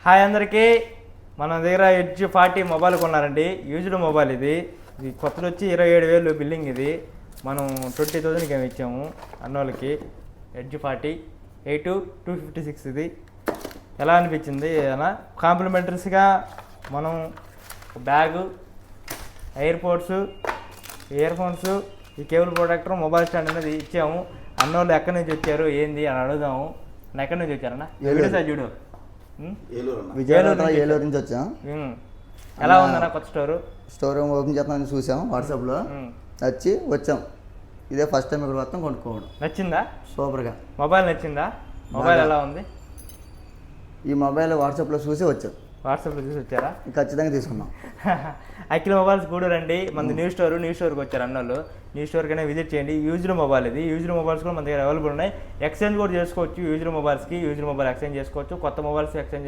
Hi అందరికీ, మన దగ్గర ఎడ్జ్ 40 మొబైల్ కొన్నారండి. యూజ్డ్ మొబైల్ ఇది కొత్తది వచ్చి 27,000 బిల్లింగ్. ఇది మనం 20,000కి ఏమి ఇచ్చాము అన్నోళ్ళకి. ఎడ్జ్ 40 8256 ఇది ఎలా అనిపించింది అలా. కాంప్లిమెంటరీస్గా మనం బ్యాగు, ఎయిర్పోర్ట్స్, ఇయర్ ఫోన్స్, ఈ కేబుల్ ప్రొటెక్టర్, మొబైల్ స్టాండ్ అనేది ఇచ్చాము. అన్నోళ్ళు ఎక్కడి నుంచి వచ్చారు ఏంది అని అడుగుదాము. ఎక్కడి నుంచి వచ్చారన్నా? సార్ చూడు, ఏలూరు నుంచి వచ్చాం. ఎలా ఉందన్నా కొత్త స్టోర్ ఓపెన్ చేద్దామని చూసాం వాట్సాప్లో, వచ్చి వచ్చాం. ఇదే ఫస్ట్ టైం ఇక్కడ మొత్తం కొనుక్కోవడం. నచ్చిందా? సూపర్గా. మొబైల్ నచ్చిందా? మొబైల్ ఎలా ఉంది? ఈ మొబైల్ వాట్సాప్లో చూసి వచ్చాం. వాట్సాప్లో చూసి వచ్చారా? ఖచ్చితంగా తీసుకున్నాం. అఖిల్ మొబైల్స్ కూడా రండి. మన న్యూ స్టోర్కి వచ్చారు అన్నోళ్ళు. న్యూ స్టోర్కైనా విజిట్ చేయండి. యూజ్డ్ మొబైల్ ఇది. యూజ్డ్ మొబైల్స్ కూడా మన దగ్గర అవైలబుల్ ఉన్నాయి. ఎక్స్చేంజ్ కూడా చేసుకోవచ్చు. యూజ్డ్ మొబైల్స్కి యూజ్డ్ మొబైల్ ఎక్స్చేంజ్ చేసుకోవచ్చు. కొత్త మొబైల్స్ ఎక్స్చేంజ్